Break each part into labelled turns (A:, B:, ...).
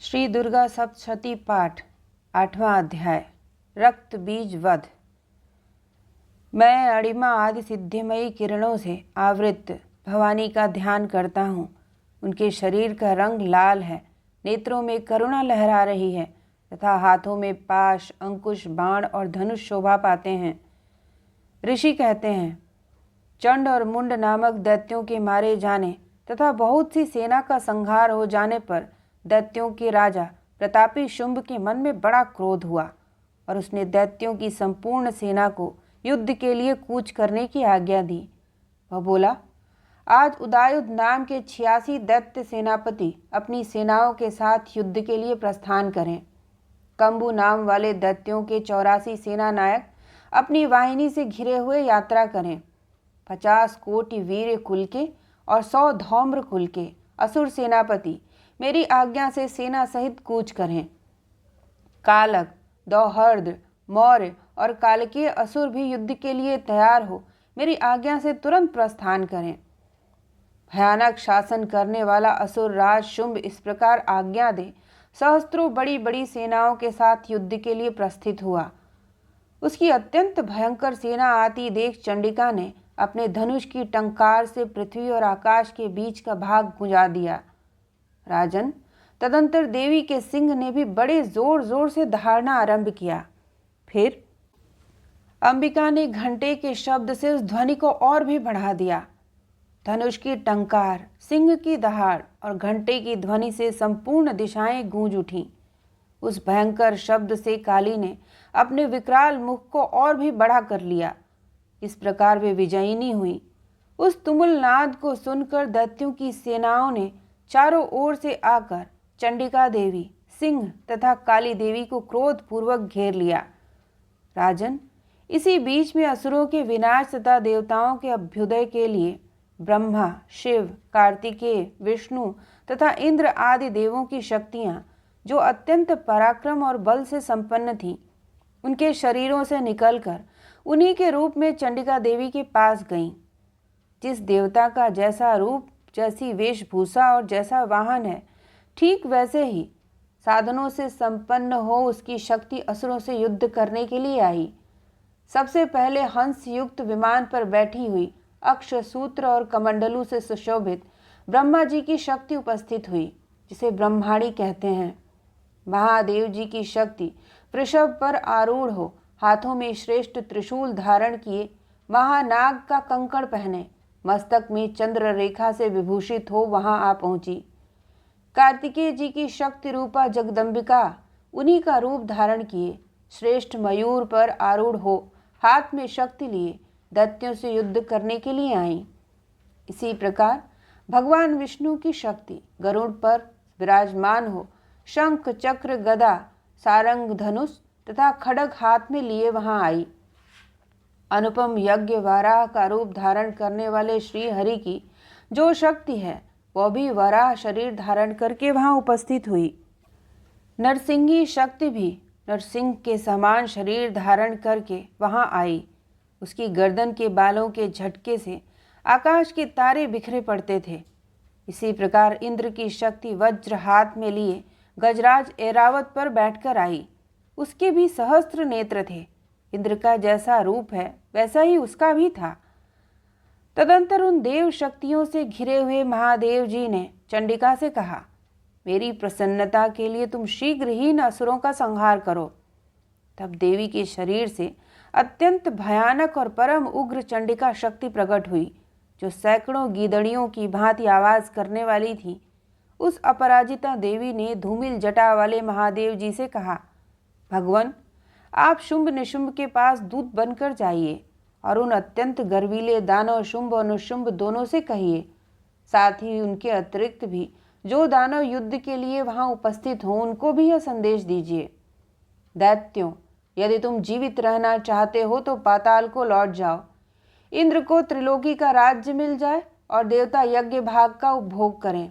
A: श्री दुर्गा सप्तशती पाठ 8वां अध्याय रक्त बीज वध। मैं अणिमा आदि सिद्धिमयी किरणों से आवृत भवानी का ध्यान करता हूँ। उनके शरीर का रंग लाल है, नेत्रों में करुणा लहरा रही है तथा हाथों में पाश, अंकुश, बाण और धनुष शोभा पाते हैं। ऋषि कहते हैं, चंड और मुंड नामक दैत्यों के मारे जाने तथा बहुत सी सेना का संहार हो जाने पर दैत्यों के राजा प्रतापी शुंभ के मन में बड़ा क्रोध हुआ और उसने दैत्यों की संपूर्ण सेना को युद्ध के लिए कूच करने की आज्ञा दी। वह बोला, आज उदायुध नाम के 86 दैत्य सेनापति अपनी सेनाओं के साथ युद्ध के लिए प्रस्थान करें। कंबु नाम वाले दैत्यों के 84 सेना नायक अपनी वाहिनी से घिरे हुए यात्रा करें। 50 कोटि वीर कुल के और 100 धौम्र कुल के असुर सेनापति मेरी आज्ञा से सेना सहित कूच करें। कालक, दौहर्द, मौर्य और कालकीय असुर भी युद्ध के लिए तैयार हो मेरी आज्ञा से तुरंत प्रस्थान करें। भयानक शासन करने वाला असुर राज शुंभ इस प्रकार आज्ञा दे सहस्त्रों बड़ी बड़ी सेनाओं के साथ युद्ध के लिए प्रस्थित हुआ। उसकी अत्यंत भयंकर सेना आती देख चंडिका ने अपने धनुष की टंकार से पृथ्वी और आकाश के बीच का भाग बुझा दिया। राजन, तदंतर देवी के सिंह ने भी बड़े जोर जोर से दहाड़ना आरंभ किया। फिर अंबिका ने घंटे के शब्द से उस ध्वनि को और भी बढ़ा दिया। धनुष की टंकार, सिंह की दहाड़ और घंटे की ध्वनि से संपूर्ण दिशाएं गूंज उठीं। उस भयंकर शब्द से काली ने अपने विकराल मुख को और भी बड़ा कर लिया। इस प्रकार वे विजयिनी हुई। उस तुमुल नाद को सुनकर दैत्यों की सेनाओं ने चारों ओर से आकर चंडिका देवी, सिंह तथा काली देवी को क्रोध पूर्वक घेर लिया। राजन, इसी बीच में असुरों के विनाश तथा देवताओं के अभ्युदय के लिए ब्रह्मा, शिव, कार्तिकेय, विष्णु तथा इंद्र आदि देवों की शक्तियां, जो अत्यंत पराक्रम और बल से संपन्न थीं, उनके शरीरों से निकलकर उन्हीं के रूप में चंडिका देवी के पास गईं। जिस देवता का जैसा रूप, जैसी वेशभूषा और जैसा वाहन है, ठीक वैसे ही साधनों से संपन्न हो उसकी शक्ति असुरों से युद्ध करने के लिए आई। सबसे पहले हंस युक्त विमान पर बैठी हुई अक्ष सूत्र और कमंडलू से सुशोभित ब्रह्मा जी की शक्ति उपस्थित हुई, जिसे ब्रह्माणी कहते हैं। महादेव जी की शक्ति वृषभ पर आरूढ़ हो, हाथों में श्रेष्ठ त्रिशूल धारण किए, महानाग का कंकड़ पहने, मस्तक में चंद्र रेखा से विभूषित हो वहां आ पहुंची। कार्तिकेय जी की शक्ति रूपा जगदम्बिका उन्हीं का रूप धारण किए श्रेष्ठ मयूर पर आरूढ़ हो, हाथ में शक्ति लिए दैत्यों से युद्ध करने के लिए आईं। इसी प्रकार भगवान विष्णु की शक्ति गरुड़ पर विराजमान हो, शंख, चक्र, गदा, सारंग, धनुष तथा खड्ग हाथ में लिए वहां आई। अनुपम यज्ञ वाराह का रूप धारण करने वाले श्री हरि की जो शक्ति है, वह भी वराह शरीर धारण करके वहां उपस्थित हुई। नरसिंही शक्ति भी नरसिंह के समान शरीर धारण करके वहां आई। उसकी गर्दन के बालों के झटके से आकाश के तारे बिखरे पड़ते थे। इसी प्रकार इंद्र की शक्ति वज्र हाथ में लिए गजराज ऐरावत पर बैठकर आई। उसके भी सहस्त्र नेत्र थे। इंद्र का जैसा रूप है वैसा ही उसका भी था। तदंतर उन देव शक्तियों से घिरे हुए महादेव जी ने चंडिका से कहा, मेरी प्रसन्नता के लिए तुम शीघ्र ही इन असुरों का संहार करो। तब देवी के शरीर से अत्यंत भयानक और परम उग्र चंडिका शक्ति प्रकट हुई, जो सैकड़ों गीदड़ियों की भांति आवाज करने वाली थी। उस अपराजिता देवी ने धूमिल जटा वाले महादेव जी से कहा, भगवान, आप शुंभ निशुंभ के पास दूत बनकर जाइए और उन अत्यंत गर्वीले दानव शुंभ और निशुंभ दोनों से कहिए, साथ ही उनके अतिरिक्त भी जो दानव युद्ध के लिए वहां उपस्थित हों, उनको भी यह संदेश दीजिए, दैत्यों, यदि तुम जीवित रहना चाहते हो तो पाताल को लौट जाओ। इंद्र को त्रिलोकी का राज्य मिल जाए और देवता यज्ञ भाग का उपभोग करें।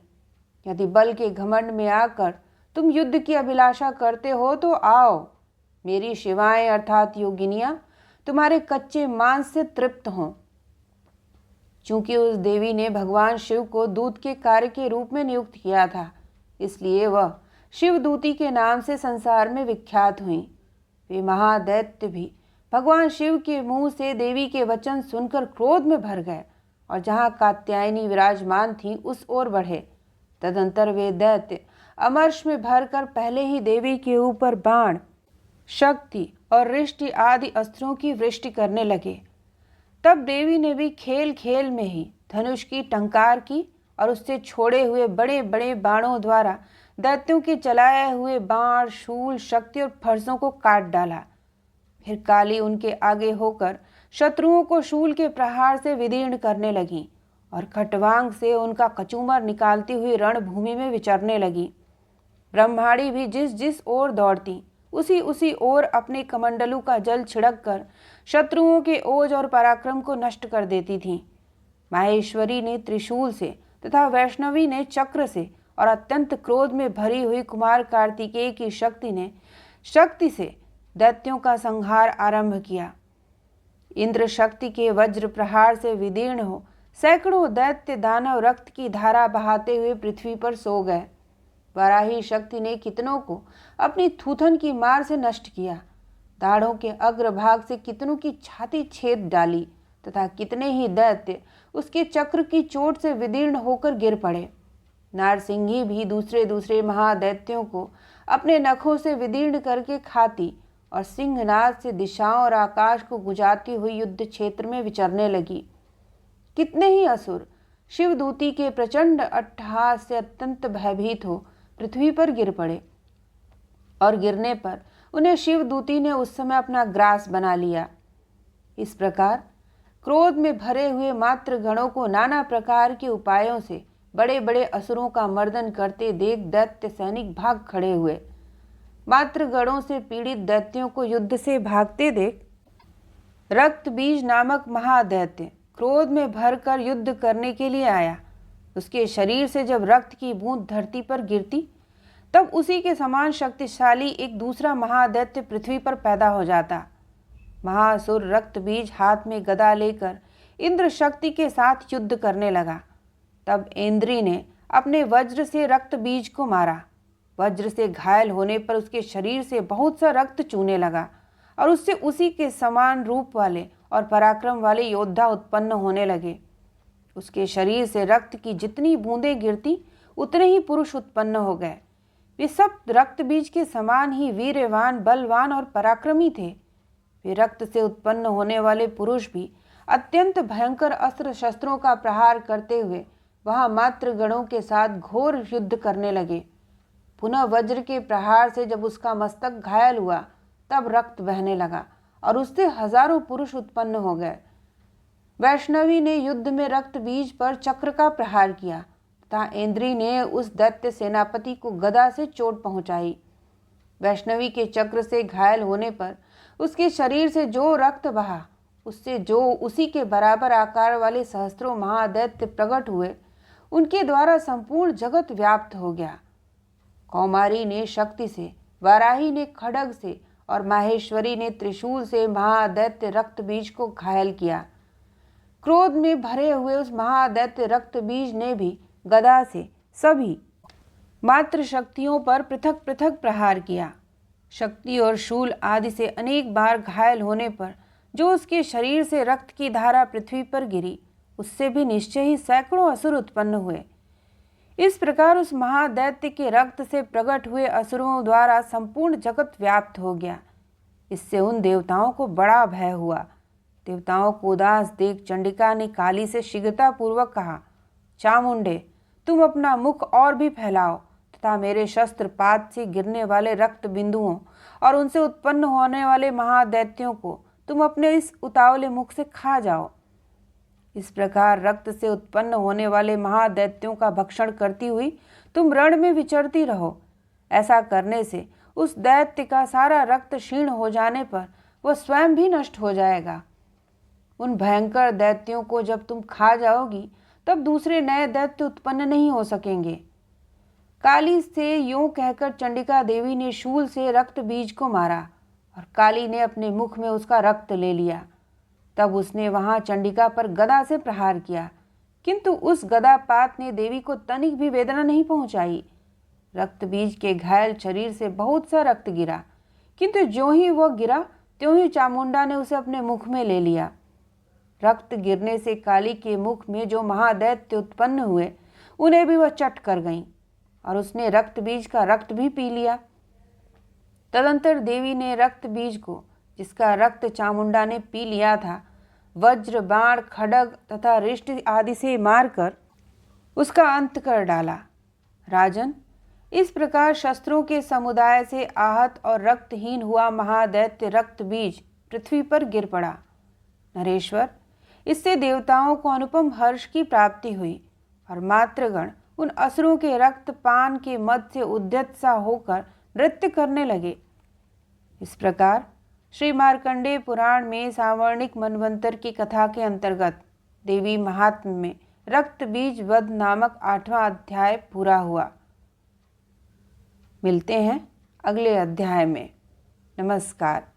A: यदि बल के घमंड में आकर तुम युद्ध की अभिलाषा करते हो तो आओ, मेरी शिवाएं अर्थात योगिनियां तुम्हारे कच्चे मांस से तृप्त हों। चूंकि उस देवी ने भगवान शिव को दूत के कार्य के रूप में नियुक्त किया था, इसलिए वह शिवदूती के नाम से संसार में विख्यात हुई। वे महादैत्य भी भगवान शिव के मुंह से देवी के वचन सुनकर क्रोध में भर गए और जहाँ कात्यायनी विराजमान थी उस ओर बढ़े। तदंतर वे दैत्य अमर्ष में भरकर पहले ही देवी के ऊपर बाण, शक्ति और रिष्टि आदि अस्त्रों की वृष्टि करने लगे। तब देवी ने भी खेल खेल में ही धनुष की टंकार की और उससे छोड़े हुए बड़े बड़े बाणों द्वारा दैत्यों के चलाए हुए बाण, शूल, शक्ति और फरसों को काट डाला। फिर काली उनके आगे होकर शत्रुओं को शूल के प्रहार से विदीर्ण करने लगी और खटवांग से उनका कचूमर निकालती हुई रणभूमि में विचरने लगी। ब्रह्माणी भी जिस जिस ओर दौड़ती उसी उसी ओर अपने कमंडलू का जल छिड़क कर शत्रुओं के ओज और पराक्रम को नष्ट कर देती थी। माहेश्वरी ने त्रिशूल से तथा वैष्णवी ने चक्र से और अत्यंत क्रोध में भरी हुई कुमार कार्तिकेय की शक्ति से दैत्यों का संहार आरंभ किया। इंद्र शक्ति के वज्र प्रहार से विदीर्ण हो सैकड़ों दैत्य दानव रक्त की धारा बहाते हुए पृथ्वी पर सो गए। वराही शक्ति ने कितनों को अपनी थूथन की मार से नष्ट किया। दाढ़ों के अग्रभाग से कितनों की छाती छेद डाली तथा कितने ही दैत्य उसके चक्र की चोट से विदीर्ण होकर गिर पड़े। नारसिंही भी दूसरे दूसरे महादैत्यों को अपने नखों से विदीर्ण करके खाती और सिंहनाद से दिशाओं और आकाश को गुजारती हुई युद्ध क्षेत्र में विचरने लगी। कितने ही असुर शिवदूती के प्रचंड अट्टहास से अत्यंत भयभीत हो पृथ्वी पर गिर पड़े और गिरने पर उन्हें शिवदूती ने उस समय अपना ग्रास बना लिया। इस प्रकार क्रोध में भरे हुए मातृ गणों को नाना प्रकार के उपायों से बड़े बड़े असुरों का मर्दन करते देख दैत्य सैनिक भाग खड़े हुए। मातृ गणों से पीड़ित दैत्यों को युद्ध से भागते देख रक्त बीज नामक महादैत्य क्रोध में भरकर युद्ध करने के लिए आया। उसके शरीर से जब रक्त की बूंद धरती पर गिरती तब उसी के समान शक्तिशाली एक दूसरा महादैत्य पृथ्वी पर पैदा हो जाता। महासुर रक्त बीज हाथ में गदा लेकर इंद्र शक्ति के साथ युद्ध करने लगा। तब इंद्री ने अपने वज्र से रक्त बीज को मारा। वज्र से घायल होने पर उसके शरीर से बहुत सा रक्त चूने लगा और उससे उसी के समान रूप वाले और पराक्रम वाले योद्धा उत्पन्न होने लगे। उसके शरीर से रक्त की जितनी बूंदें गिरती उतने ही पुरुष उत्पन्न हो गए। वे सब रक्त बीज के समान ही वीर्यवान, बलवान और पराक्रमी थे। वे रक्त से उत्पन्न होने वाले पुरुष भी अत्यंत भयंकर अस्त्र शस्त्रों का प्रहार करते हुए वहां मातृ गणों के साथ घोर युद्ध करने लगे। पुनः वज्र के प्रहार से जब उसका मस्तक घायल हुआ तब रक्त बहने लगा और उससे हजारों पुरुष उत्पन्न हो गए। वैष्णवी ने युद्ध में रक्त बीज पर चक्र का प्रहार किया तथा इंद्री ने उस दैत्य सेनापति को गदा से चोट पहुंचाई। वैष्णवी के चक्र से घायल होने पर उसके शरीर से जो रक्त बहा उससे जो उसी के बराबर आकार वाले सहस्त्रों महादैत्य प्रकट हुए उनके द्वारा संपूर्ण जगत व्याप्त हो गया। कौमारी ने शक्ति से, वाराही ने खड्ग से और माहेश्वरी ने त्रिशूल से महादैत्य रक्त बीज को घायल किया। क्रोध में भरे हुए उस महादैत्य रक्त बीज ने भी गदा से सभी मात्र शक्तियों पर पृथक पृथक प्रहार किया। शक्ति और शूल आदि से अनेक बार घायल होने पर जो उसके शरीर से रक्त की धारा पृथ्वी पर गिरी उससे भी निश्चय ही सैकड़ों असुर उत्पन्न हुए। इस प्रकार उस महादैत्य के रक्त से प्रकट हुए असुरों द्वारा संपूर्ण जगत व्याप्त हो गया। इससे उन देवताओं को बड़ा भय हुआ। देवताओं को उदास देख चंडिका ने काली से शीघ्रतापूर्वक कहा, चामुंडे, तुम अपना मुख और भी फैलाओ तथा मेरे शस्त्रपात से गिरने वाले रक्त बिंदुओं और उनसे उत्पन्न होने वाले महादैत्यों को तुम अपने इस उतावले मुख से खा जाओ। इस प्रकार रक्त से उत्पन्न होने वाले महादैत्यों का भक्षण करती हुई तुम रण में विचरती रहो। ऐसा करने से उस दैत्य का सारा रक्त क्षीण हो जाने पर वह स्वयं भी नष्ट हो जाएगा। उन भयंकर दैत्यों को जब तुम खा जाओगी तब दूसरे नए दैत्य उत्पन्न नहीं हो सकेंगे। काली से यूं कहकर चंडिका देवी ने शूल से रक्त बीज को मारा और काली ने अपने मुख में उसका रक्त ले लिया। तब उसने वहां चंडिका पर गदा से प्रहार किया, किंतु उस गदापात ने देवी को तनिक भी वेदना नहीं पहुंचाई। रक्त बीज के घायल शरीर से बहुत सा रक्त गिरा, किंतु ज्यों ही वह गिरा त्यों ही चामुंडा ने उसे अपने मुख में ले लिया। रक्त गिरने से काली के मुख में जो महादैत्य उत्पन्न हुए उन्हें भी वह चट कर गईं और उसने रक्त बीज का रक्त भी पी लिया। तदंतर देवी ने रक्त बीज को, जिसका रक्त चामुंडा ने पी लिया था, वज्र, बाण, खड्ग तथा रिष्ट आदि से मारकर उसका अंत कर डाला। राजन, इस प्रकार शस्त्रों के समुदाय से आहत और रक्तहीन हुआ महादैत्य रक्त बीज पृथ्वी पर गिर पड़ा। नरेश्वर, इससे देवताओं को अनुपम हर्ष की प्राप्ति हुई और मातृगण उन असुरों के रक्तपान के मद से उद्यत सा होकर नृत्य करने लगे। इस प्रकार श्री मार्कंडेय पुराण में सावर्णिक मनवंतर की कथा के अंतर्गत देवी महात्म्य में रक्त बीज वध नामक 8वां अध्याय पूरा हुआ। मिलते हैं अगले अध्याय में। नमस्कार।